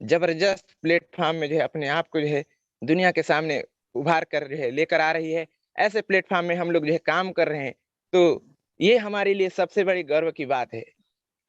जबरदस्त प्लेटफॉर्म में जो है अपने आप को जो है दुनिया के सामने उभार कर जो है लेकर आ रही है। ऐसे प्लेटफॉर्म में हम लोग जो है काम कर रहे हैं, तो ये हमारे लिए सबसे बड़ी गर्व की बात है।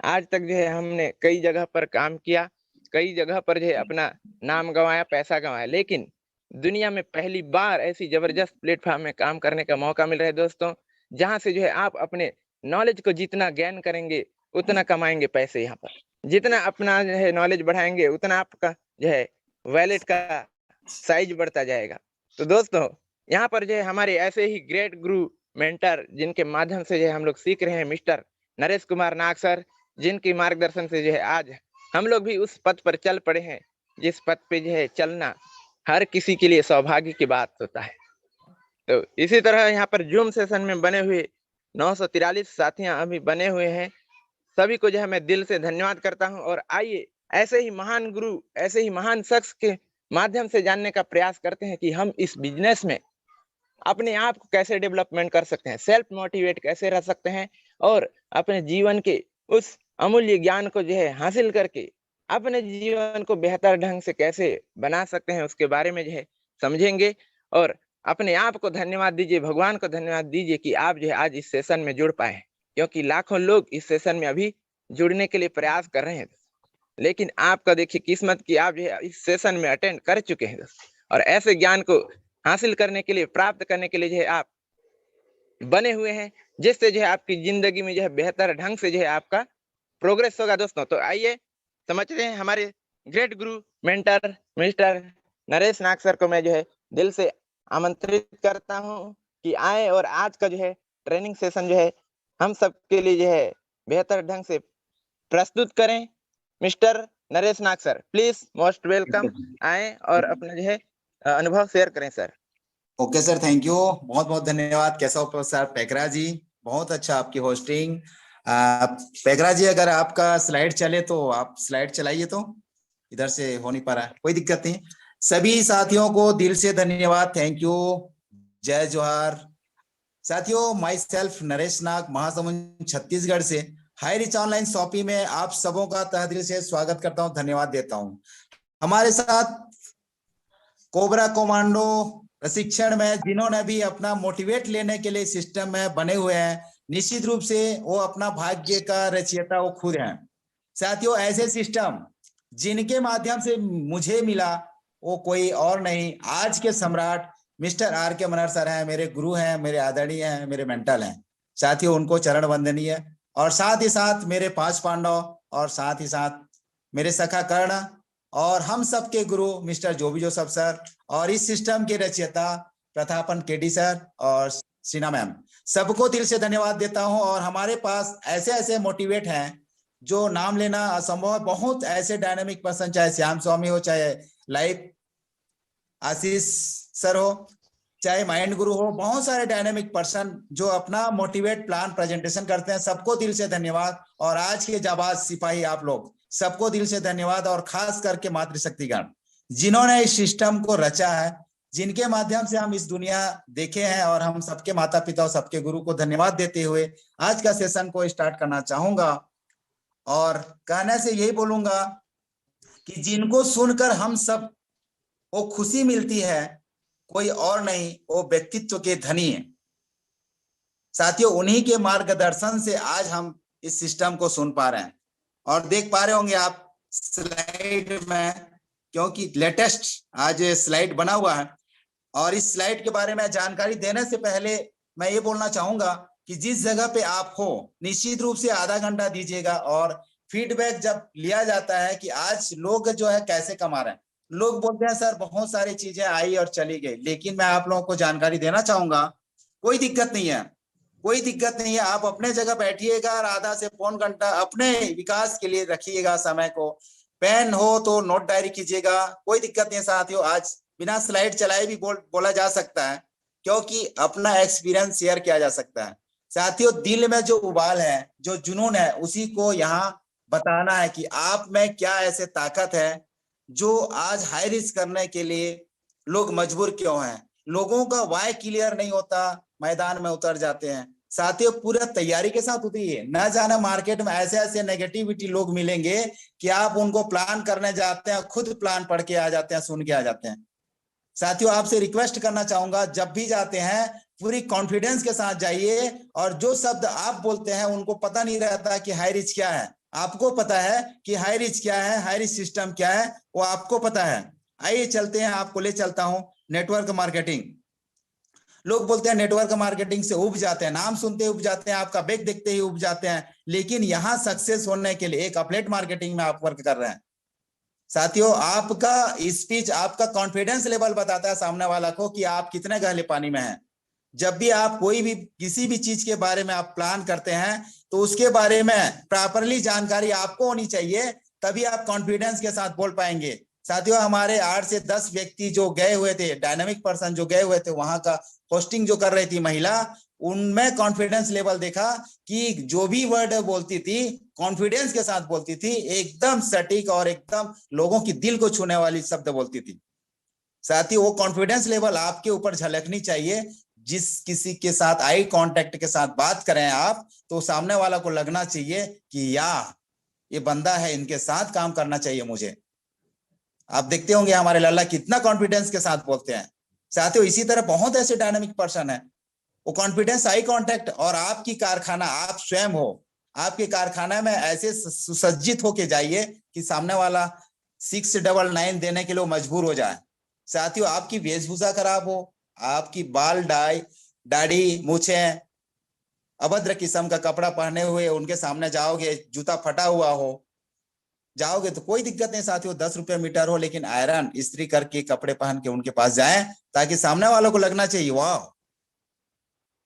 आज तक जो है हमने कई जगह पर काम किया, कई जगह पर जो है अपना नाम गँवाया, पैसा गँवाया, लेकिन दुनिया में पहली बार ऐसी ज़बरदस्त प्लेटफ़ॉर्म में काम करने का मौका मिल रहा है दोस्तों, जहाँ से जो है आप अपने नॉलेज को जितना गेन करेंगे, उतना कमाएँगे पैसे यहाँ पर। जितना अपना जो है नॉलेज बढ़ाएँगे, उतना आपका जो है वॉलेट का साइज़ बढ़ता जाएगा। तो दोस्तों, यहाँ पर जो है हमारे ऐसे ही ग्रेट गुरु, मेंटर जिनके माध्यम से जो है हम लोग सीख रहे हैं मिस्टर नरेश कुमार नाग सर, जिनके मार्गदर्शन से जो है आज हम लोग भी उस पथ पर चल पड़े हैं, जिस पथ पे जो है चलना हर किसी के लिए सौभाग्य की बात होता है। तो इसी तरह यहाँ पर ज़ूम सेशन में बने हुए 943 साथियाँ अभी बने हुए हैं। सभी को जो है मैं दिल से धन्यवाद करता हूँ और आइए ऐसे ही महान गुरु, ऐसे ही महान शख्स के माध्यम से जानने का प्रयास करते हैं कि हम इस बिज़नेस में अपने आप को कैसे डेवलपमेंट कर सकते हैं, सेल्फ मोटिवेट कैसे रह सकते हैं और अपने जीवन के उस अमूल्य ज्ञान को जो है हासिल करके अपने जीवन को बेहतर ढंग से कैसे बना सकते हैं, उसके बारे में जो है समझेंगे। और अपने आप को धन्यवाद दीजिए, भगवान को धन्यवाद दीजिए कि आप जो है आज इस सेशन में जुड़ पाए हैं, क्योंकि लाखों लोग इस सेशन में अभी जुड़ने के लिए प्रयास कर रहे हैं। लेकिन आपका देखिए किस्मत कि आप जो है इस सेशन में अटेंड कर चुके हैं और ऐसे ज्ञान को हासिल करने के लिए, प्राप्त करने के लिए जो है आप बने हुए हैं, जिससे जो है आपकी ज़िंदगी में जो है बेहतर ढंग से जो है आपका प्रोग्रेस होगा दोस्तों। तो आइए समझते हैं हमारे ग्रेट गुरु, mentor mister Naresh Nag sir को मैं जो है दिल से आमंत्रित करता हूँ कि आएँ और आज का जो है ट्रेनिंग सेशन जो है हम सबके लिए जो है बेहतर ढंग से प्रस्तुत करें। Mister Naresh Nag sir, please most welcome, आएँ और अपना जो है अनुभव शेयर करें sir. Okay sir, thank you, बहुत बहुत धन्यवाद। कैसा हो सर पेकरा जी? बहुत अच्छा आपकी होस्टिंग। पेकरा जी, अगर आपका स्लाइड चले तो आप स्लाइड चलाइए। तो इधर से हो नहीं पा रहा है, कोई दिक्कत नहीं। सभी साथियों को दिल से धन्यवाद, थैंक यू, जय जोहार। साथियों, माई सेल्फ नरेश नाग, महासमुंद छत्तीसगढ़ से हाई रिच ऑनलाइन शॉपिंग में आप सबों का तहे दिल से स्वागत करता हूं, धन्यवाद देता हूं। हमारे साथ कोबरा कमांडो प्रशिक्षण में जिन्होंने भी अपना मोटिवेट लेने के लिए सिस्टम में बने हुए हैं, निश्चित रूप से वो अपना भाग्य का रचयिता वो खुद हैं। साथियों, ऐसे सिस्टम जिनके माध्यम से मुझे मिला वो कोई और नहीं, आज के सम्राट मिस्टर आर के मनहर सर हैं, मेरे गुरु हैं, मेरे आदरणीय हैं, मेरे मेंटल हैं। साथियों, उनको चरण वंदनीय है। और साथ ही साथ मेरे 5 पांडव और साथ ही साथ मेरे सखा कर्ण और हम सबके गुरु मिस्टर जोबी जोसफ सर और इस सिस्टम के रचयिता प्रतापन केडी सर और सीना मैम, सबको दिल से धन्यवाद देता हूं। और हमारे पास ऐसे ऐसे मोटिवेट हैं जो नाम लेना असंभव है। बहुत ऐसे डायनामिक पर्सन, चाहे श्याम स्वामी हो, चाहे लाइफ आशीष सर हो, चाहे माइंड गुरु हो, बहुत सारे डायनामिक पर्सन जो अपना मोटिवेट प्लान प्रेजेंटेशन करते हैं। सबको दिल से धन्यवाद। और आज के जाबाज सिपाही आप लोग, सबको दिल से धन्यवाद। और खास करके मातृशक्तिगण जिन्होंने इस सिस्टम को रचा है, जिनके माध्यम से हम इस दुनिया देखे हैं, और हम सबके माता पिता और सबके गुरु को धन्यवाद देते हुए आज का सेशन को स्टार्ट करना चाहूंगा। और कहने से यही बोलूंगा कि जिनको सुनकर हम सब वो खुशी मिलती है, कोई और नहीं, वो व्यक्तित्व के धनी है। साथियों, उन्हीं के मार्गदर्शन से आज हम इस सिस्टम को सुन पा रहे हैं और देख पा रहे होंगे आप स्लाइड में, क्योंकि लेटेस्ट आज स्लाइड बना हुआ है। और इस स्लाइड के बारे में जानकारी देने से पहले मैं ये बोलना चाहूंगा कि जिस जगह पे आप हो, निश्चित रूप से आधा घंटा दीजिएगा। और फीडबैक जब लिया जाता है कि आज लोग जो है कैसे कमा रहे हैं, लोग बोलते हैं सर बहुत सारी चीजें आई और चली गई, लेकिन मैं आप लोगों को जानकारी देना चाहूंगा, कोई दिक्कत नहीं है, कोई दिक्कत नहीं है। आप अपने जगह बैठिएगा और आधा से पौन घंटा अपने विकास के लिए रखिएगा समय को। पेन हो तो नोट डायरी कीजिएगा, कोई दिक्कत नहीं है। साथियों, आज बिना स्लाइड चलाए भी बोला जा सकता है, क्योंकि अपना एक्सपीरियंस शेयर किया जा सकता है। साथियों, दिल में जो उबाल है, जो जुनून है, उसी को यहाँ बताना है कि आप में क्या ऐसे ताकत है जो आज हाई रिस्क करने के लिए लोग मजबूर क्यों हैं। लोगों का वाई क्लियर नहीं होता, मैदान में उतर जाते हैं। साथियों पूरा तैयारी के साथ होती है। ना जाना मार्केट में ऐसे ऐसे नेगेटिविटी लोग मिलेंगे कि आप उनको प्लान करने जाते हैं, खुद प्लान पढ़ के आ जाते हैं, सुन के आ जाते हैं। साथियों आपसे रिक्वेस्ट करना चाहूंगा, जब भी जाते हैं पूरी कॉन्फिडेंस के साथ जाइए, और जो शब्द आप बोलते हैं उनको पता नहीं रहता कि हाई रिच क्या है। आपको पता है कि हाई रिच क्या है, हाई रिच सिस्टम क्या है, वो आपको पता है। आइए चलते हैं, आपको ले चलता हूं नेटवर्क मार्केटिंग। लोग बोलते हैं नेटवर्क मार्केटिंग से उब जाते हैं, नाम सुनते ही उब जाते हैं, आपका बैग देखते ही उब जाते हैं, लेकिन यहां सक्सेस होने के लिए एक अपलेट मार्केटिंग में आप वर्क कर रहे हैं। साथियों आपका स्पीच, आपका कॉन्फिडेंस लेवल बताता है सामने वाला को कि आप कितने गहरे पानी में हैं। जब भी आप कोई भी किसी भी चीज के बारे में आप प्लान करते हैं तो उसके बारे में प्रॉपरली जानकारी आपको होनी चाहिए, तभी आप कॉन्फिडेंस के साथ बोल पाएंगे। साथियों हमारे 8 से 10 व्यक्ति जो गए हुए थे, डायनामिक पर्सन जो गए हुए थे, वहां का होस्टिंग जो कर रही थी महिला, उनमें कॉन्फिडेंस लेवल देखा कि जो भी वर्ड बोलती थी कॉन्फिडेंस के साथ बोलती थी, एकदम सटीक और एकदम लोगों की दिल को छूने वाली शब्द बोलती थी। साथियों वो कॉन्फिडेंस लेवल आपके ऊपर झलकनी चाहिए। जिस किसी के साथ आई कांटेक्ट के साथ बात करें आप, तो सामने वाला को लगना चाहिए कि या ये बंदा है, इनके साथ काम करना चाहिए मुझे। आप देखते होंगे हमारे लाला कितना कॉन्फिडेंस के साथ बोलते हैं। साथियों इसी तरह बहुत ऐसे डायनामिक पर्सन है, वो कॉन्फिडेंस, आई कांटेक्ट, और आपकी कारखाना आप स्वयं हो, आपके कारखाना में ऐसे सुसज्जित होके जाइए कि सामने वाला 699 देने के लिए मजबूर हो जाए। साथियों आपकी वेशभूषा खराब हो, आपकी बाल दाढ़ी मूछे अभद्र किस्म का कपड़ा पहने हुए उनके सामने जाओगे, जूता फटा हुआ हो जाओगे तो कोई दिक्कत नहीं साथियों, 10 रुपए मीटर हो, लेकिन आयरन इस्त्री करके कपड़े पहन के उनके पास जाएं, ताकि सामने वालों को लगना चाहिए वाह,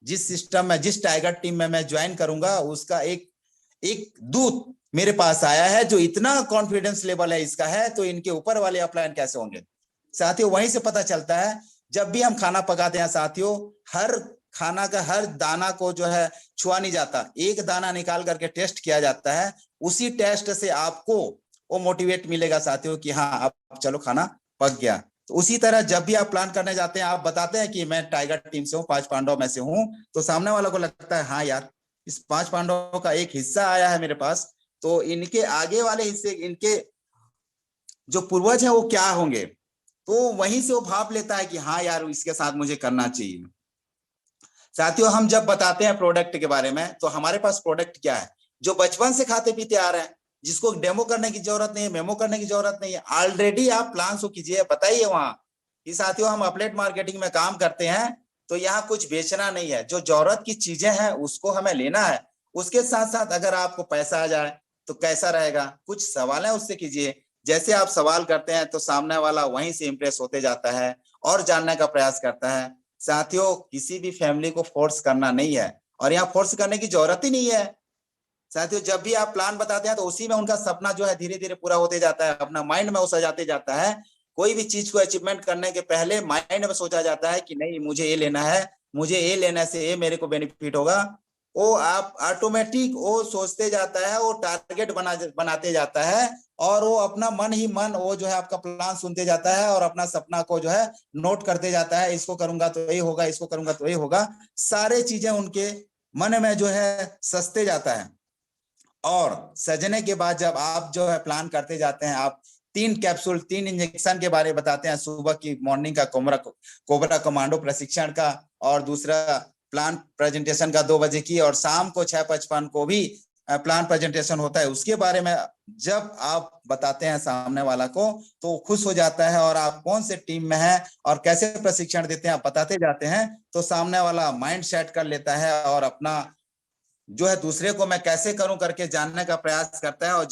जिस सिस्टम में, जिस टाइगर टीम में मैं ज्वाइन करूंगा, उसका एक एक दूत मेरे पास आया है जो इतना कॉन्फिडेंस लेवल है इसका है, तो इनके ऊपर वाले अपलाइन कैसे होंगे। साथियों वहीं से पता चलता है, जब भी हम खाना पकाते हैं साथियों, हर खाना का हर दाना को जो है छुआ नहीं जाता, एक दाना निकाल करके टेस्ट किया जाता है। उसी टेस्ट से आपको वो मोटिवेट मिलेगा साथियों कि हाँ अब चलो खाना पक गया। तो उसी तरह जब भी आप प्लान करने जाते हैं, आप बताते हैं कि मैं टाइगर टीम से हूँ, 5 पांडव में से हूँ, तो सामने वालों को लगता है हाँ यार इस 5 पांडवों का एक हिस्सा आया है मेरे पास, तो इनके आगे वाले हिस्से, इनके जो पूर्वज है वो क्या होंगे, तो वहीं से वो भाप लेता है कि हाँ यार इसके साथ मुझे करना चाहिए। साथियों हम जब बताते हैं प्रोडक्ट के बारे में, तो हमारे पास प्रोडक्ट क्या है, जो बचपन से खाते पीते आ रहे हैं, जिसको डेमो करने की जरूरत नहीं है, मेमो करने की जरूरत नहीं है, ऑलरेडी आप प्लान सो कीजिए, बताइए वहां कि साथियों हम अपलेट मार्केटिंग में काम करते हैं, तो यहाँ कुछ बेचना नहीं है, जो जरूरत की चीजें हैं उसको हमें लेना है, उसके साथ साथ अगर आपको पैसा आ जाए तो कैसा रहेगा, कुछ सवाल है उससे कीजिए। जैसे आप सवाल करते हैं तो सामने वाला वहीं से इंप्रेस होते जाता है और जानने का प्रयास करता है। साथियों किसी भी फैमिली को फोर्स करना नहीं है, और यहाँ फोर्स करने की जरूरत ही नहीं है। साथियों जब भी आप प्लान बताते हैं तो उसी में उनका सपना जो है धीरे धीरे पूरा होते जाता है, अपना माइंड में वो सजाते जाता है। कोई भी चीज को अचीवमेंट करने के पहले माइंड में सोचा जाता है कि नहीं मुझे ये लेना है, मुझे ये लेने से ये मेरे को बेनिफिट होगा। वो आप ऑटोमेटिक वो सोचते जाता है, वो टारगेट बनाते जाता है, और वो अपना मन ही मन वो जो है आपका प्लान सुनते जाता है और अपना सपना को जो है नोट करते जाता है, इसको करूंगा तो ये होगा, इसको करूंगा तो ये होगा, सारे चीजें उनके मन में जो है सजते जाता है। और सजने के बाद जब आप जो है प्लान करते जाते हैं, आप 3 कैप्सूल 3 इंजेक्शन के बारे में बताते हैं, सुबह की मॉर्निंग का कोबरा कमांडो प्रशिक्षण का, और दूसरा प्लान प्रेजेंटेशन का 2 बजे की, और शाम को 6:55 को भी प्लान प्रेजेंटेशन होता है, उसके बारे में जब आप बताते हैं सामने वाला को तो खुश हो जाता है, और आप कौन से टीम में हैं और कैसे प्रशिक्षण देते हैं आप बताते जाते हैं, तो सामने वाला माइंड सेट कर लेता है और अपना जो है दूसरे को मैं कैसे करूं करके जानने का प्रयास करता है, और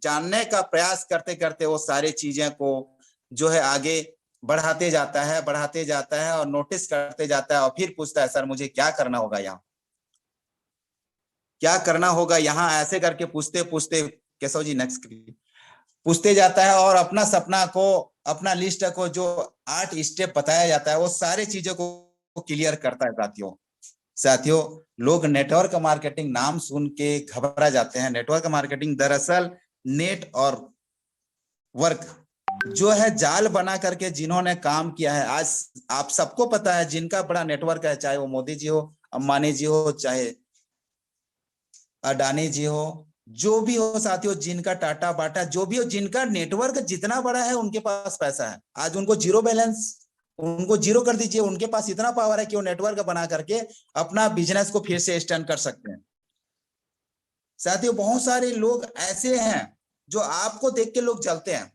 जानने का प्रयास करते करते वो सारी चीजें को जो है आगे बढ़ाते जाता है और नोटिस करते जाता है, और फिर पूछता है सर मुझे क्या करना होगा यहाँ, क्या करना होगा यहाँ, ऐसे करके पूछते पूछते केशव जी नेक्स्ट पूछते जाता है, और अपना सपना को, अपना लिस्ट को जो 8 स्टेप बताया जाता है वो सारी चीजों को क्लियर करता है। साथियों लोग नेटवर्क मार्केटिंग नाम सुन के घबरा जाते हैं। नेटवर्क मार्केटिंग दरअसल नेट और वर्क जो है जाल बना करके जिन्होंने काम किया है, आज आप सबको पता है जिनका बड़ा नेटवर्क है, चाहे वो मोदी जी हो, अंबानी जी हो चाहे अडानी जी हो, जो भी हो साथियों, जिनका टाटा बाटा जो भी हो, जिनका नेटवर्क जितना बड़ा है उनके पास पैसा है। आज उनको जीरो बैलेंस, उनको जीरो कर दीजिए, उनके पास इतना पावर है कि वो नेटवर्क बना करके अपना बिजनेस को फिर से स्टैंड कर सकते हैं। साथियों बहुत सारे लोग ऐसे हैं जो आपको देख के लोग जलते हैं।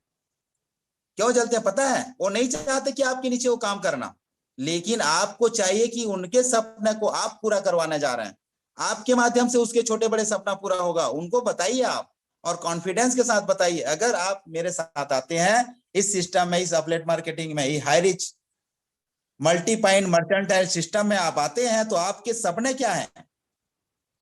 क्यों जलते हैं पता है? वो नहीं चाहते कि आपके नीचे वो काम करना, लेकिन आपको चाहिए कि उनके सपने को आप पूरा करवाने जा रहे हैं, आपके माध्यम से उसके छोटे बड़े सपना पूरा होगा। उनको बताइए आप, और कॉन्फिडेंस के साथ बताइए। अगर आप मेरे साथ आते हैं इस सिस्टम में, इस अपलेट मार्केटिंग में, high rich multi point mercantile system में आप आते हैं, तो आपके सपने क्या है?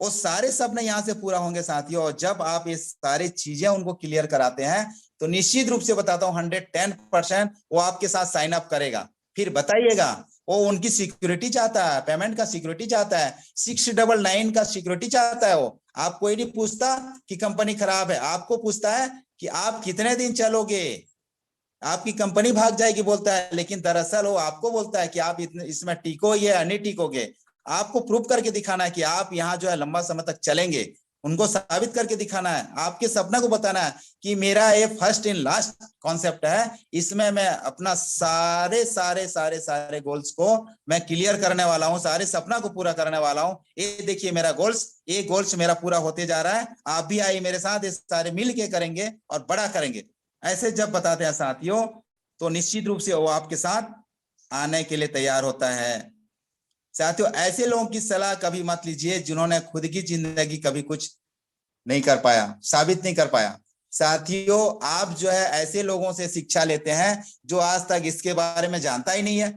वो सारे सपने यहाँ से पूरा होंगे साथियों। और जब आप ये सारी चीजें उनको क्लियर कराते हैं, तो निश्चित रूप से बताता हूँ 110% वो आपके साथ साइन अप करेगा। फिर बताइएगा, वो उनकी सिक्योरिटी चाहता है, पेमेंट का सिक्योरिटी चाहता है, 699 का सिक्योरिटी चाहता है। वो आप कोई नहीं पूछता कि कंपनी खराब है, आपको पूछता है कि आप कितने दिन चलोगे, आपकी कंपनी भाग जाएगी बोलता है, लेकिन दरअसल वो आपको बोलता है कि आप इसमें टिको या नहीं टिकोगे। आपको प्रूव करके दिखाना है कि आप यहाँ जो है लंबा समय तक चलेंगे, उनको साबित करके दिखाना है, आपके सपना को बताना है कि मेरा ये फर्स्ट इन लास्ट कॉन्सेप्ट है, इसमें मैं अपना सारे सारे सारे सारे गोल्स को मैं क्लियर करने वाला हूँ, सारे सपना को पूरा करने वाला हूँ। ये देखिए मेरा गोल्स, ये गोल्स मेरा पूरा होते जा रहा है, आप भी आइए मेरे साथ, ये सारे मिल के करेंगे और बड़ा करेंगे। ऐसे जब बताते हैं साथियों, तो निश्चित रूप से वो आपके साथ आने के लिए तैयार होता है। साथियों ऐसे लोगों की सलाह कभी मत लीजिए जिन्होंने खुद की जिंदगी कभी कुछ नहीं कर पाया, साबित नहीं कर पाया। साथियों आप जो है ऐसे लोगों से शिक्षा लेते हैं जो आज तक इसके बारे में जानता ही नहीं है।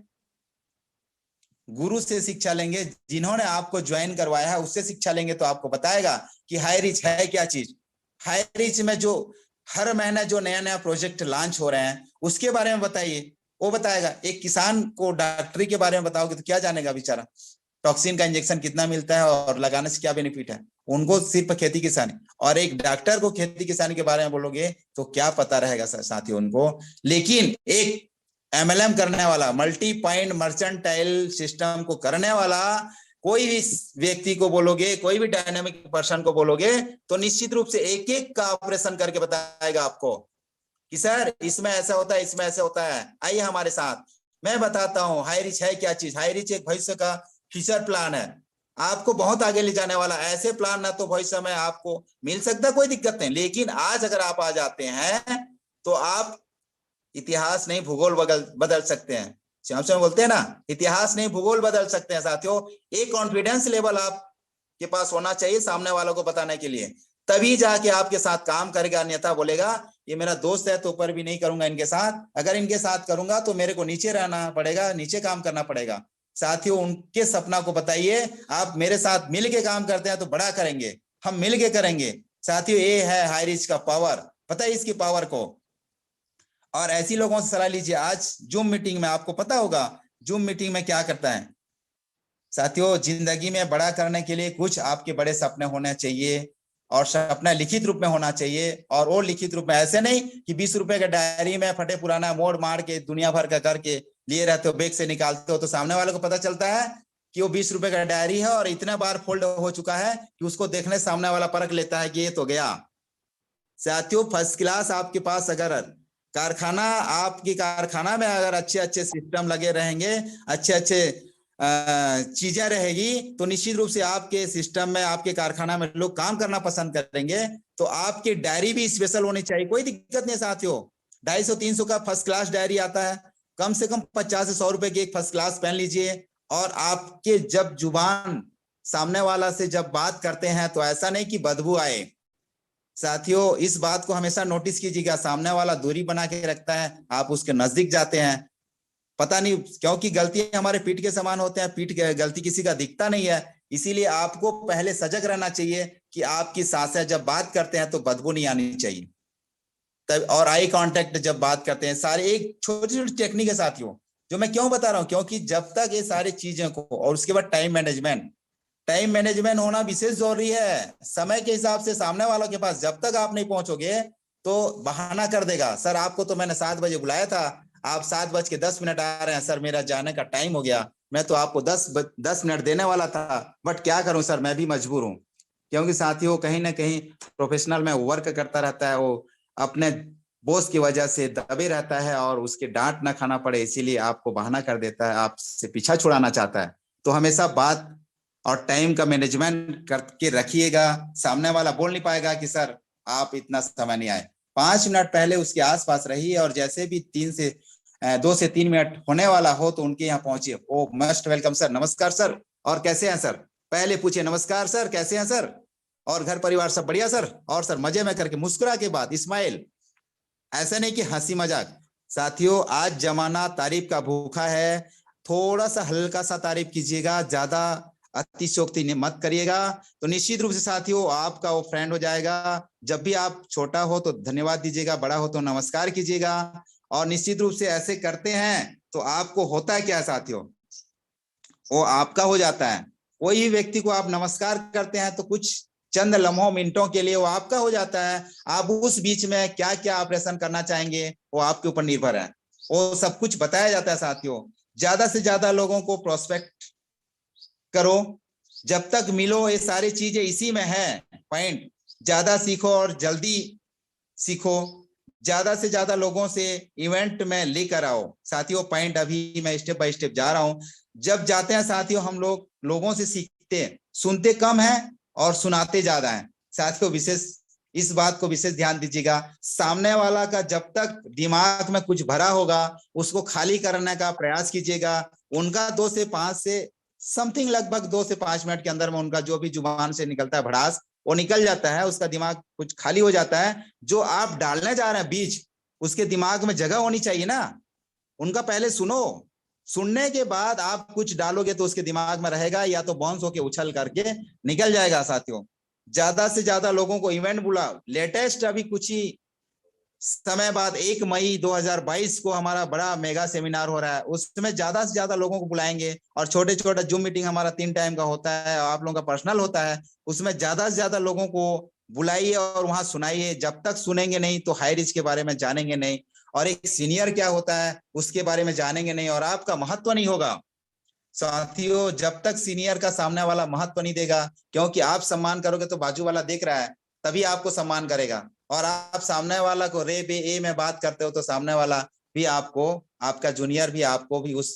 गुरु से शिक्षा लेंगे, जिन्होंने आपको ज्वाइन करवाया है उससे शिक्षा लेंगे, तो आपको बताएगा कि हाई रिच है क्या चीज। हाई रिच में जो हर महीने जो नया नया प्रोजेक्ट लॉन्च हो रहे हैं उसके बारे में बताइए, वो बताएगा। एक किसान को डॉक्टरी के बारे में बताओगे तो क्या जानेगा बेचारा, टॉक्सिन का इंजेक्शन कितना मिलता है और लगाने से क्या बेनिफिट है, उनको सिर्फ खेती किसानी। और एक डॉक्टर को खेती किसानी के बारे में बोलोगे तो क्या पता रहेगा साथियों उनको। लेकिन एक एमएलएम करने वाला, मल्टी पॉइंट मर्चेंटाइल सिस्टम को करने वाला कोई भी व्यक्ति को बोलोगे, कोई भी डायनामिक पर्सन को बोलोगे, तो निश्चित रूप से एक एक का ऑपरेशन करके बताएगा आपको कि सर इसमें ऐसा होता है, इसमें ऐसा होता है, आइए हमारे साथ, मैं बताता हूँ हाई रिच है क्या चीज। हाई रिच एक भविष्य का फ्यूचर प्लान है, आपको बहुत आगे ले जाने वाला। ऐसे प्लान ना तो भविष्य में आपको मिल सकता, कोई दिक्कत नहीं, लेकिन आज अगर आप आ जाते हैं तो आप इतिहास नहीं भूगोल बदल सकते हैं। श्याम बोलते हैं ना, इतिहास नहीं भूगोल बदल सकते हैं साथियों। एक कॉन्फिडेंस लेवल आपके पास होना चाहिए सामने वालों को बताने के लिए, तभी जाके आपके साथ काम करेगा। अन्यथा बोलेगा ये मेरा दोस्त है तो ऊपर भी नहीं करूंगा इनके साथ, अगर इनके साथ करूंगा तो मेरे को नीचे रहना पड़ेगा, नीचे काम करना पड़ेगा। साथियों उनके सपना को बताइए, आप मेरे साथ मिल के काम करते हैं तो बड़ा करेंगे, हम मिल के करेंगे। साथियों ये है हाई रिच का पावर, पता है इसकी पावर को। और ऐसी लोगों से सलाह लीजिए। आज जूम मीटिंग में आपको पता होगा जूम मीटिंग में क्या करता है साथियों, जिंदगी में बड़ा करने के लिए कुछ आपके बड़े सपने होने चाहिए, और सपना लिखित रूप में होना चाहिए। और वो लिखित रूप में ऐसे नहीं कि 20 रुपए का डायरी में फटे पुराना मोड़ मार के दुनिया भर का करके लिए रहते हो, बैग से निकालते हो, तो सामने वाले को पता चलता है कि वो 20 रुपए का डायरी है और इतना बार फोल्ड हो चुका है कि उसको देखने सामने वाला परख लेता है कि ये तो गया। साथियों फर्स्ट क्लास आपके पास अगर कारखाना, आपकी कारखाना में अगर अच्छे अच्छे सिस्टम लगे रहेंगे, अच्छे अच्छे चीजें रहेगी, तो निश्चित रूप से आपके सिस्टम में, आपके कारखाना में लोग काम करना पसंद करेंगे। तो आपकी डायरी भी स्पेशल होनी चाहिए, कोई दिक्कत नहीं साथियों। 250-300 का फर्स्ट क्लास डायरी आता है, कम से कम 50 से 100 रुपए की एक फर्स्ट क्लास पेन लीजिए। और आपके जब जुबान सामने वाला से जब बात करते हैं तो ऐसा नहीं कि बदबू आए। साथियों इस बात को हमेशा नोटिस कीजिएगा, सामने वाला दूरी बना के रखता है, आप उसके नजदीक जाते हैं, पता नहीं क्योंकि गलती हमारे पीठ के समान होते हैं, पीठ गलती किसी का दिखता नहीं है। इसीलिए आपको पहले सजग रहना चाहिए कि आपकी सांसें जब बात करते हैं तो बदबू नहीं आनी चाहिए तब। और आई कांटेक्ट जब बात करते हैं, सारे एक छोटी छोटी टेक्निक है साथियों, जो मैं क्यों बता रहा हूं, क्योंकि जब तक ये सारी चीजें को, और उसके बाद टाइम मैनेजमेंट होना विशेष जरूरी है। समय के हिसाब से सामने वालों के पास जब तक आप नहीं पहुंचोगे तो बहाना कर देगा, सर आपको तो मैंने 7 बजे बुलाया था, आप 7:10 आ रहे हैं, सर मेरा जाने का टाइम हो गया। मैं तो आपको 10 मिनट देने वाला था, बट क्या करूं सर, मैं भी मजबूर हूं, क्योंकि साथियों कहीं ना कहीं प्रोफेशनल में वर्क करता रहता है, वो अपने बॉस की वजह से दबे रहता है और उसके डांट ना खाना पड़े इसीलिए आपको बहाना कर देता है, आपसे पीछा छुड़ाना चाहता है। तो हमेशा बात और टाइम का मैनेजमेंट करके रखिएगा। सामने वाला बोल नहीं पाएगा कि सर आप इतना समय नहीं आए, 5 मिनट पहले उसके आसपास रहिए और जैसे भी 2 से 3 मिनट होने वाला हो तो उनके यहाँ पहुंचिए। ओ मोस्ट वेलकम सर, नमस्कार सर, और कैसे हैं सर, पहले पूछिए नमस्कार सर कैसे हैं सर, और घर परिवार सब बढ़िया सर, और सर मजे में करके मुस्कुरा के बाद स्माइल, ऐसा नहीं कि हंसी मजाक। साथियों आज जमाना तारीफ का भूखा है, थोड़ा सा हल्का सा तारीफ कीजिएगा, ज्यादा अतिशयोक्ति मत करिएगा, तो निश्चित रूप से साथियों आपका वो फ्रेंड हो जाएगा। जब भी आप छोटा हो तो धन्यवाद दीजिएगा, बड़ा हो तो नमस्कार कीजिएगा, और निश्चित रूप से ऐसे करते हैं तो आपको होता है क्या साथियों, वो आपका हो जाता है। कोई व्यक्ति को आप नमस्कार करते हैं तो कुछ चंद लम्हों मिनटों के लिए वो आपका हो जाता है। आप उस बीच में क्या क्या ऑपरेशन करना चाहेंगे वो आपके ऊपर निर्भर है, वो सब कुछ बताया जाता है साथियों। ज्यादा से ज्यादा लोगों को प्रोस्पेक्ट करो, जब तक मिलो, ये सारी चीजें इसी में है पॉइंट। ज्यादा सीखो और जल्दी सीखो, ज्यादा से ज्यादा लोगों से इवेंट में लेकर आओ साथियों। पॉइंट अभी मैं स्टेप बाय स्टेप जा रहा हूं। जब जाते हैं साथियों हम लोग लोगों से सीखते हैं, सुनते कम है और सुनाते ज्यादा है साथियों। विशेष इस बात को विशेष ध्यान दीजिएगा, सामने वाला का जब तक दिमाग में कुछ भरा होगा उसको खाली करने का प्रयास कीजिएगा। उनका 2 से 5 से समथिंग लगभग 2 से 5 मिनट के अंदर में उनका जो भी जुबान से निकलता है भड़ास वो निकल जाता है, उसका दिमाग कुछ खाली हो जाता है। जो आप डालने जा रहे हैं बीज, उसके दिमाग में जगह होनी चाहिए ना, उनका पहले सुनो, सुनने के बाद आप कुछ डालोगे तो उसके दिमाग में रहेगा, या तो बाउंस होके उछल करके निकल जाएगा साथियों। ज्यादा से ज्यादा लोगों को इवेंट बुलाओ। लेटेस्ट अभी कुछ ही समय बाद 1 मई 2022 को हमारा बड़ा मेगा सेमिनार हो रहा है, उसमें ज्यादा से ज्यादा लोगों को बुलाएंगे, और छोटे छोटे जूम मीटिंग हमारा 3 टाइम का होता है, आप लोगों का पर्सनल होता है, उसमें ज्यादा से ज्यादा लोगों को बुलाइए और वहां सुनाइए। जब तक सुनेंगे नहीं तो हाई रिस्क के बारे में जानेंगे नहीं, और एक सीनियर क्या होता है उसके बारे में जानेंगे नहीं, और आपका महत्व नहीं होगा साथियों। जब तक सीनियर का सामने वाला महत्व नहीं देगा, क्योंकि आप सम्मान करोगे तो बाजू वाला देख रहा है तभी आपको सम्मान करेगा, और आप सामने वाला को रे बे ए में बात करते हो तो सामने वाला भी आपको, आपका जूनियर भी आपको भी उस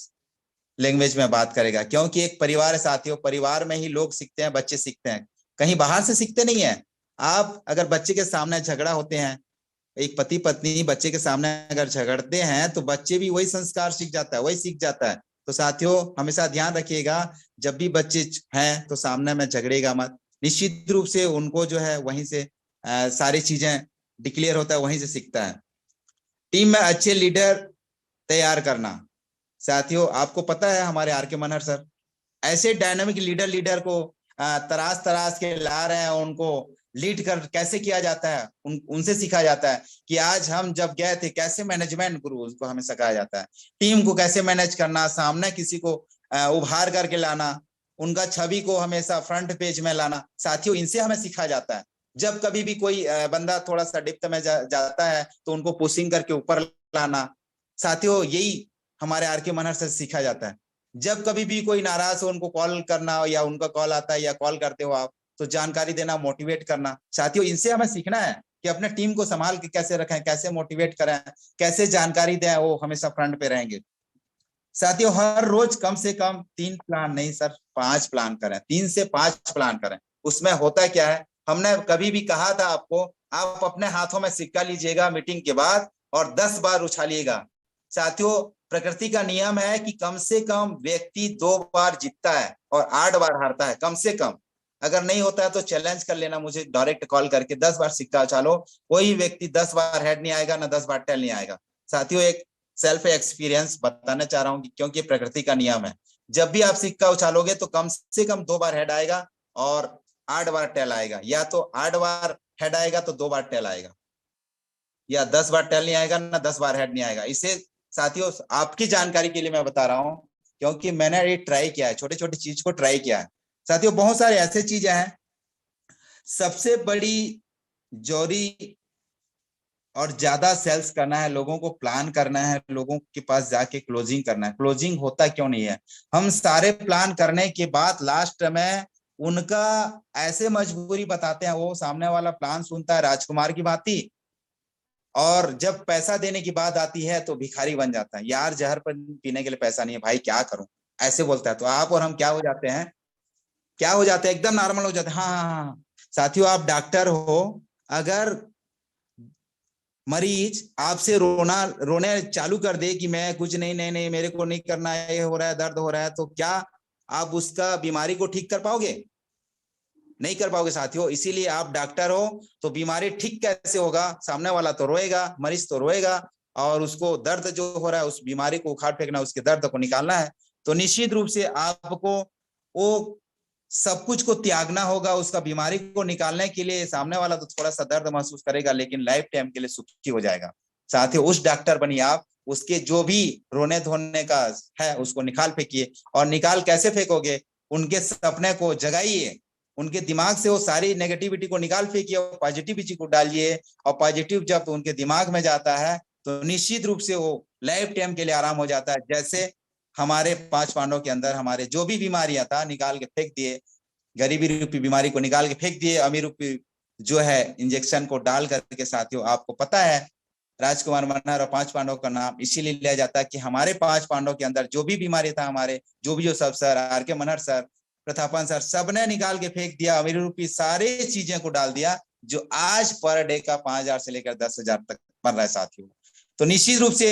लैंग्वेज में बात करेगा। क्योंकि एक परिवार है साथियों, परिवार में ही लोग सीखते हैं, बच्चे सीखते हैं, कहीं बाहर से सीखते नहीं है। आप अगर बच्चे के सामने झगड़ा होते हैं, एक पति पत्नी बच्चे के सामने अगर झगड़ते हैं तो बच्चे भी वही संस्कार सीख जाता है, वही सीख जाता है। तो साथियों हमेशा ध्यान रखिएगा, जब भी बच्चे हैं तो सामने में झगड़ेगा मत, निश्चित रूप से उनको जो है वहीं से सारी चीजें डिक्लेयर होता है, वहीं से सीखता है। टीम में अच्छे लीडर तैयार करना साथियों, आपको पता है हमारे आर के मनहर सर ऐसे डायनामिक लीडर को तराश तराश के ला रहे हैं, उनको लीड कर कैसे किया जाता है उनसे सीखा जाता है कि आज हम जब गए थे कैसे मैनेजमेंट गुरु उसको हमें सिखाया जाता है, टीम को कैसे मैनेज करना, सामने किसी को उभार करके लाना, उनका छवि को हमेशा फ्रंट पेज में लाना साथियों, इनसे हमें सिखाया जाता है। जब कभी भी कोई बंदा थोड़ा सा डिप्थ में जाता है तो उनको पुशिंग करके ऊपर लाना साथियों, यही हमारे आर के मनहर से सीखा जाता है। जब कभी भी कोई नाराज हो उनको कॉल करना, या उनका कॉल आता है या कॉल करते हो आप तो जानकारी देना, मोटिवेट करना साथियों, इनसे हमें सीखना है कि अपने टीम को संभाल के कैसे रखें, कैसे मोटिवेट करें, कैसे जानकारी दें, वो हमेशा फ्रंट पे रहेंगे साथियों। हर रोज कम से कम 3 प्लान नहीं सर 5 प्लान करें, 3 से 5 प्लान करें। उसमें होता क्या है, हमने कभी भी कहा था आपको, आप अपने हाथों में सिक्का लीजिएगा मीटिंग के बाद और 10 बार उछालिएगा साथियों। प्रकृति का नियम है कि कम से कम व्यक्ति 2 बार जीतता है और 8 बार हारता है, कम से कम। अगर नहीं होता है तो चैलेंज कर लेना मुझे, डायरेक्ट कॉल करके 10 बार सिक्का उछालो, कोई व्यक्ति 10 बार हेड नहीं आएगा ना 10 बार टेल नहीं आएगा साथियों। एक सेल्फ एक्सपीरियंस बताना चाह रहा हूं क्योंकि प्रकृति का नियम है, जब भी आप सिक्का उछालोगे तो कम से कम 2 बार हेड आएगा और 8 बार टेल आएगा, या तो 8 बार हेड आएगा तो 2 बार टेल आएगा, या 10 बार टेल नहीं आएगा ना 10 बार हेड नहीं आएगा। इसे साथियों आपकी जानकारी के लिए मैं बता रहा हूं, क्योंकि मैंने ये ट्राई किया है, छोटे छोटे चीज को ट्राई किया है साथियों। बहुत सारे ऐसे चीजें हैं, सबसे बड़ी जोरी और ज्यादा सेल्स करना है, लोगों को प्लान करना है, लोगों के पास जाके क्लोजिंग करना है। क्लोजिंग होता क्यों नहीं है? हम सारे प्लान करने के बाद लास्ट में उनका ऐसे मजबूरी बताते हैं, वो सामने वाला प्लान सुनता है राजकुमार की भांति, और जब पैसा देने की बात आती है तो भिखारी बन जाता है। यार जहर पर पीने के लिए पैसा नहीं है भाई, क्या करूं, ऐसे बोलता है। तो आप और हम क्या हो जाते हैं, क्या हो जाते हैं, एकदम नॉर्मल हो जाते हैं। हाँ हाँ हाँ साथियों, आप डॉक्टर हो, अगर मरीज आपसे रोने चालू कर दे कि मैं कुछ नहीं, नहीं नहीं मेरे को नहीं करना है, ये हो रहा है, दर्द हो रहा है, तो क्या आप उसका बीमारी को ठीक कर पाओगे? नहीं कर पाओगे साथियों। इसीलिए आप डॉक्टर हो तो बीमारी ठीक कैसे होगा? सामने वाला तो रोएगा, मरीज तो रोएगा, और उसको दर्द जो हो रहा है उस बीमारी को उखाड़ फेंकना, उसके दर्द को निकालना है। तो निश्चित रूप से आपको वो सब कुछ को त्यागना होगा उसका बीमारी को निकालने के लिए। सामने वाला तो थोड़ा सा दर्द महसूस करेगा, लेकिन लाइफ टाइम के लिए सुखी हो जाएगा। साथ ही उस डॉक्टर बनिए आप, उसके जो भी रोने धोने का है उसको निकाल फेंकिए। और निकाल कैसे फेंकोगे? उनके सपने को जगाइए, उनके दिमाग से वो सारी नेगेटिविटी को निकाल फेंकिए और पॉजिटिविटी को डालिए। और पॉजिटिव जब उनके दिमाग में जाता है तो निश्चित रूप से वो लाइफ टाइम के लिए आराम हो जाता है। जैसे हमारे 5 पांडवों के अंदर हमारे जो भी बीमारियां था निकाल के फेंक दिए, गरीबी रूपी बीमारी को निकाल के फेंक दिए, अमीर रूपी जो है इंजेक्शन को डाल करके। साथियों आपको पता है राजकुमार मनहर और 5 पांडवों का नाम इसीलिए लिया जाता है कि हमारे 5 पांडवों के अंदर जो भी बीमारी था, हमारे जो सब सर, आर के मनहर सर, प्रतापन सर, सबने निकाल के फेंक दिया, अमीर रूपी सारे चीजें को डाल दिया, जो आज पर डे का 5,000 से लेकर 10,000 तक बन रहा है साथियों। तो निश्चित रूप से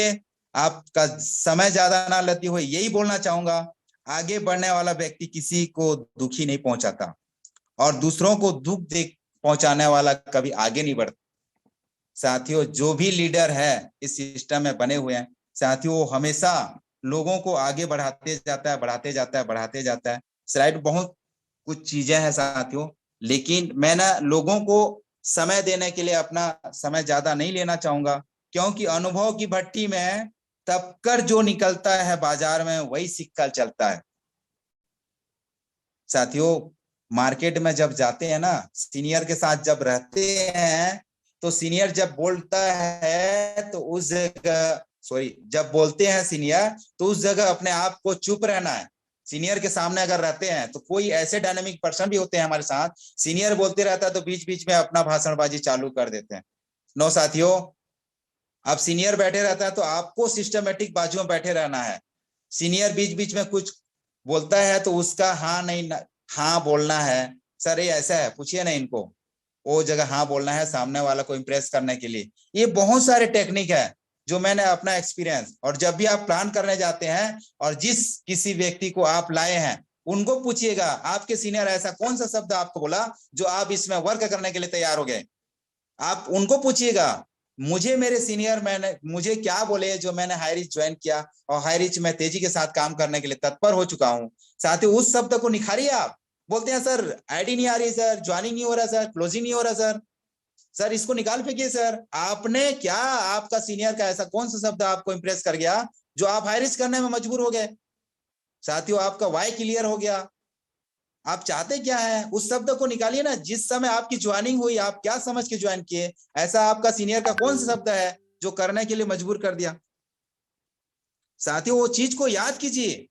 आपका समय ज्यादा ना लेती हुए यही बोलना चाहूंगा, आगे बढ़ने वाला व्यक्ति किसी को दुखी नहीं पहुंचाता, और दूसरों को दुख दे पहुंचाने वाला कभी आगे नहीं बढ़ता। साथियों जो भी लीडर है इस सिस्टम में बने हुए हैं साथियों, वो हमेशा लोगों को आगे बढ़ाते जाता है, बढ़ाते जाता है, बढ़ाते जाता है। स्लाइड बहुत कुछ चीजें हैं साथियों, लेकिन मैं ना लोगों को समय देने के लिए अपना समय ज्यादा नहीं लेना चाहूंगा, क्योंकि अनुभव की भट्टी में तपकर जो निकलता है बाजार में वही सिक्का चलता है। साथियों मार्केट में जब जाते हैं ना, सीनियर के साथ जब रहते हैं, तो सीनियर जब बोलता है तो उस जगह जब बोलते हैं सीनियर तो उस जगह अपने आप को चुप रहना है। सीनियर के सामने अगर रहते हैं तो कोई ऐसे डायनामिक पर्सन भी होते हैं हमारे साथ, सीनियर बोलते रहता है तो बीच बीच में अपना भाषणबाजी चालू कर देते हैं। नो साथियों, अब सीनियर बैठे रहता है तो आपको सिस्टमेटिक बाजू में बैठे रहना है। सीनियर बीच बीच में कुछ बोलता है तो उसका हाँ नहीं हाँ बोलना है। सर ये ऐसा है, पूछिए ना इनको, वो जगह हाँ बोलना है सामने वाला को इम्प्रेस करने के लिए। ये बहुत सारे टेक्निक है जो मैंने अपना एक्सपीरियंस, और जब भी आप प्लान करने जाते हैं और जिस किसी व्यक्ति को आप लाए हैं उनको पूछिएगा आपके सीनियर ऐसा कौन सा शब्द आपको बोला जो आप इसमें वर्क करने के लिए तैयार हो गए। आप उनको पूछिएगा मुझे मेरे सीनियर मैंने मुझे क्या बोले जो मैंने हाई रिच ज्वाइन किया और हाई रिच में तेजी के साथ काम करने के लिए तत्पर हो चुका हूं। साथ ही उस शब्द को निखारिए। आप बोलते हैं सर आईडी नहीं आ रही सर, ज्वाइनिंग नहीं हो रहा सर, क्लोजिंग नहीं हो रहा सर, सर इसको निकाल फेंकिए सर। आपने क्या, आपका सीनियर का ऐसा कौन सा शब्द आपको इंप्रेस कर गया जो आप हाई रिच करने में मजबूर हो गए? साथियों आपका वाई क्लियर हो गया, आप चाहते क्या है उस शब्द को निकालिए ना। जिस समय आपकी ज्वाइनिंग हुई आप क्या समझ के ज्वाइन किए, ऐसा आपका सीनियर का कौन सा शब्द है जो करने के लिए मजबूर कर दिया? साथियों वो चीज को याद कीजिए,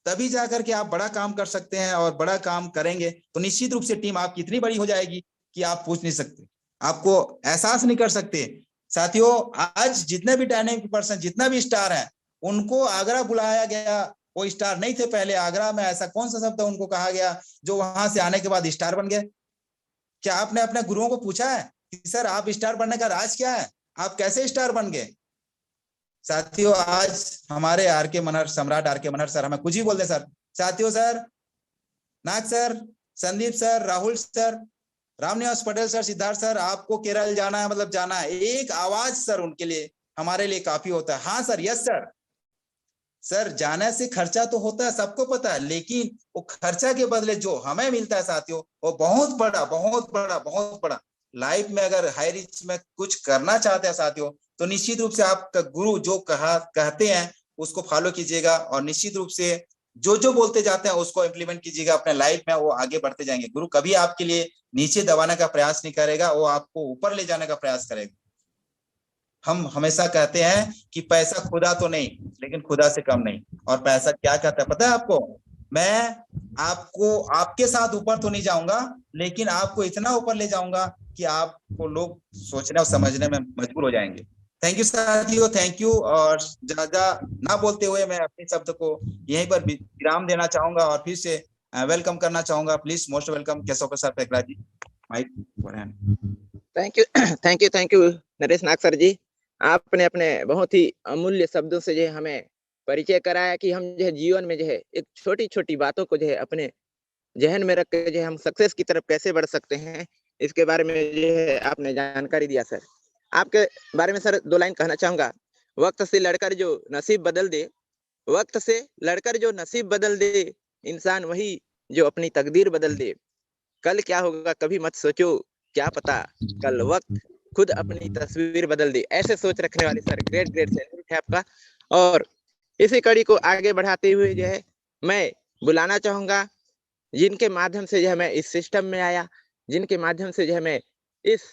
तभी जाकर के आप बड़ा काम कर सकते हैं, और बड़ा काम करेंगे तो निश्चित रूप से टीम आपकी इतनी बड़ी हो जाएगी कि आप पूछ नहीं सकते, आपको एहसास नहीं कर सकते। साथियों आज जितने भी डायनामिक पर्सन, जितना भी स्टार है, उनको आगरा बुलाया गया, वो स्टार नहीं थे पहले। आगरा में ऐसा कौन सा शब्द उनको कहा गया जो वहां से आने के बाद स्टार बन गए? क्या आपने अपने गुरुओं को पूछा है कि सर आप स्टार बनने का राज क्या है, आप कैसे स्टार बन गए? साथियों आज हमारे आर के मनहर, सम्राट आर के मनहर सर हमें कुछ ही बोलते सर। साथियों sir Nag sir, Sandeep sir, Rahul sir, Ramnivas Patel sir, Siddharth sir, आपको केरल जाना है मतलब जाना है, एक आवाज सर उनके लिए हमारे लिए काफी होता है। हाँ सर, यस सर। सर जाने से खर्चा तो होता है, सबको पता है, लेकिन वो खर्चा के बदले जो हमें मिलता है साथियों वो बहुत बड़ा, बहुत बड़ा, बहुत बड़ा। लाइफ में अगर हाई रिच में कुछ करना चाहते हैं साथियों तो निश्चित रूप से आपका गुरु जो कहते हैं उसको फॉलो कीजिएगा, और निश्चित रूप से जो बोलते जाते हैं उसको इम्प्लीमेंट कीजिएगा अपने लाइफ में, वो आगे बढ़ते जाएंगे। गुरु कभी आपके लिए नीचे दबाने का प्रयास नहीं करेगा, वो आपको ऊपर ले जाने का प्रयास करेगा। हम हमेशा कहते हैं कि पैसा खुदा तो नहीं, लेकिन खुदा से कम नहीं। और पैसा क्या कहता है पता है आपको? मैं आपको आपके साथ ऊपर तो नहीं जाऊंगा, लेकिन आपको इतना ऊपर ले जाऊंगा कि आपको लोग सोचने और समझने में मजबूर हो जाएंगे। थैंक यू साथियों, थैंक यू। और ज्यादा ना बोलते हुए मैं अपने शब्द को यहीं पर विराम देना चाहूंगा और फिर से वेलकम करना चाहूंगा। Please most welcome Keshav Prasad Paikra ji, mic for hand. Thank you thank you Naresh Nag sir ji. आपने अपने बहुत ही अमूल्य शब्दों से जो है हमें परिचय कराया कि हम जो है जीवन में जो है एक छोटी-छोटी बातों को जो है अपने ज़हन में रख के जो है हम सक्सेस की तरफ कैसे बढ़ सकते हैं, इसके बारे में जो है आपने जानकारी दिया सर। आपके बारे में सर 2 लाइन कहना चाहूँगा। वक़्त से लड़कर जो नसीब बदल दे, वक़्त से लड़कर जो नसीब बदल दे, इंसान वही जो अपनी तकदीर बदल दे। कल क्या होगा कभी मत सोचो, क्या पता कल वक़्त खुद अपनी तस्वीर बदल दे। ऐसे सोच रखने वाले सर ग्रेट सैल्यूट है आपका। और इसी कड़ी को आगे बढ़ाते हुए जो है मैं बुलाना चाहूँगा जिनके माध्यम से जो है मैं इस सिस्टम में आया, जिनके माध्यम से जो है मैं इस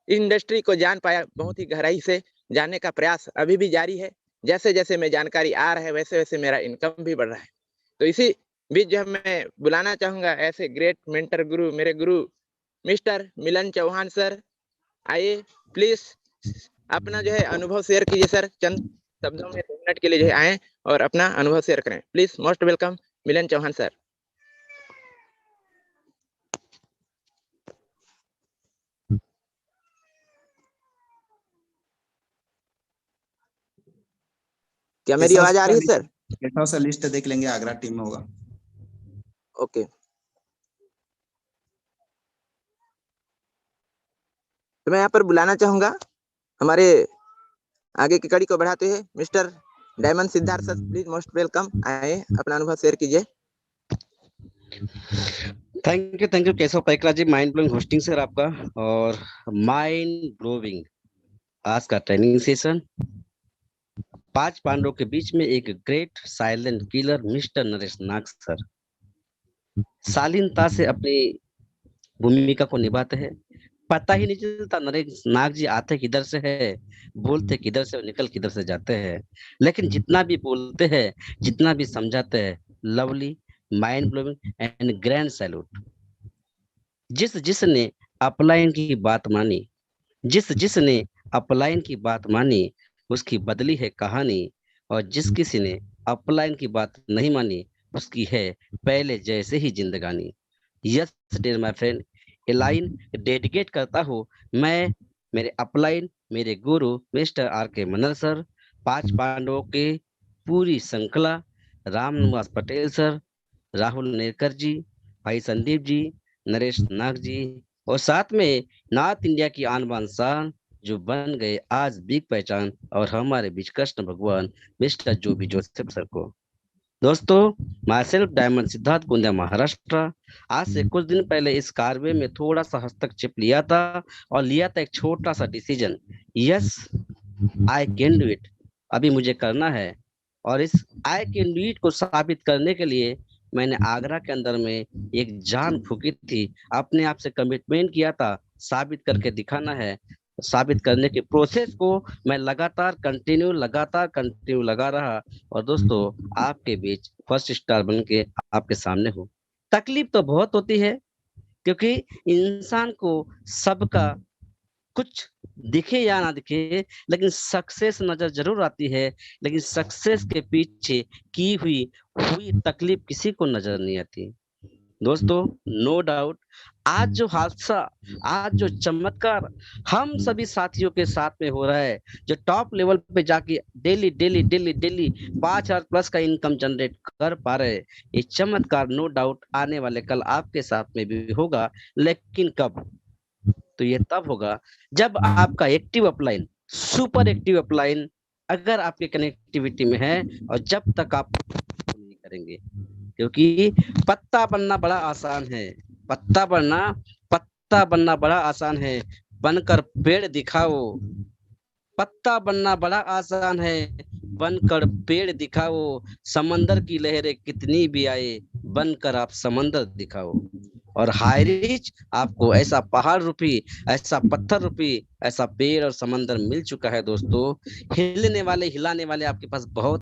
इंडस्ट्री को जान पाया, बहुत ही गहराई से जानने का प्रयास अभी भी जारी है। जैसे-जैसे मैं जानकारी आ रहा है, वैसे-वैसे मेरा इनकम भी बढ़ रहा है। तो इसी बीच जो है मैं बुलाना चाहूँगा ऐसे ग्रेट मेंटर गुरु, मेरे गुरु मिस्टर मिलन चौहान सर। आइए प्लीज़ अपना जो है अनुभव शेयर कीजिए सर। चंद शब्दों में 2 मिनट के लिए जो है आएँ और अपना अनुभव शेयर करें। Please most welcome Milan Chauhan sir. क्या मेरी केशव आवाज़ आ सर रही है list, sir? Keshav sir list देख लेंगे, आगरा टीम में होगा। ओके। तो मैं यहाँ पर बुलाना चाहूँगा हमारे आगे की कड़ी को बढ़ाते हुए mister diamond Siddharth sir, please most welcome. आइए अपना अनुभव शेयर कीजिए। Thank you Keshav Paikra ji, mind blowing hosting sir आपका। और माइंड ब्लोइंग आज का ट्रेनिंग सेशन। 5 पांडवों के बीच में एक great silent killer mister Naresh Nag sir शालीनता से अपनी भूमिका को निभाते हैं। पता ही नहीं चलता नरेश नाग जी आते किधर से है, बोलते किधर से और निकल किधर से जाते हैं। लेकिन जितना भी बोलते हैं, जितना भी समझाते हैं, lovely, mind blowing and grand salute. जिसने अपलाइन की बात मानी, जिसने अपलाइन की बात मानी, उसकी बदली है कहानी। और जिस किसी ने अपलाइन की बात नहीं मानी, उसकी है पहले जैसे ही जिंदगानी। Yes dear my friend, a line dedicate करता हूँ मैं मेरे अपलाइन, मेरे गुरु मिस्टर आर के मनल सर, 5 पांडवों के पूरी श्रृंखला, राम निवास पटेल सर, राहुल नेरकर जी, भाई संदीप जी, नरेश नाग जी, और साथ में नॉर्थ इंडिया की आन बान शान जो बन गए आज बिग पहचान, और हमारे बीच कृष्ण भगवान मिस्टर जोबी जोसेफ सर को। दोस्तों, my self diamond Siddharth Gondia Maharashtra. आज से कुछ दिन पहले इस कार्य में थोड़ा सा हस्तक्षेप लिया था, और लिया था एक छोटा सा decision. Yes, I can do it. अभी मुझे करना है, और इस आई कैन डू इट को साबित करने के लिए मैंने आगरा के अंदर में एक जान फूकी थी, अपने आप से कमिटमेंट किया था, साबित करके दिखाना है। साबित करने के प्रोसेस को मैं लगातार कंटिन्यू लगा रहा, और दोस्तों आपके बीच फर्स्ट स्टार बन के आपके सामने हूँ। तकलीफ तो बहुत होती है, क्योंकि इंसान को सबका कुछ दिखे या ना दिखे, लेकिन सक्सेस नजर जरूर आती है। लेकिन सक्सेस के पीछे की हुई तकलीफ किसी को नजर नहीं आती। दोस्तों, नो डाउट, आज जो हादसा, आज जो चमत्कार हम सभी साथियों के साथ में हो रहा है, जो टॉप लेवल पे जाके daily daily daily daily 5,000 plus का इनकम जनरेट कर पा रहे हैं, ये चमत्कार नो डाउट आने वाले कल आपके साथ में भी होगा। लेकिन कब? तो ये तब होगा जब आपका active upline, super active upline अगर आपके कनेक्टिविटी में है, और जब तक आप नहीं करेंगे। क्योंकि पत्ता बनना बड़ा आसान है, पत्ता बनना बड़ा आसान है, बनकर पेड़ दिखाओ। पत्ता बनना बड़ा आसान है, बनकर पेड़ दिखाओ। समंदर की लहरें कितनी भी आए, बनकर आप समंदर दिखाओ। और हाई रिच आपको ऐसा पहाड़ रूपी, ऐसा पत्थर रूपी, ऐसा पेड़ और समंदर मिल चुका है दोस्तों। हिलने वाले, हिलाने वाले आपके पास बहुत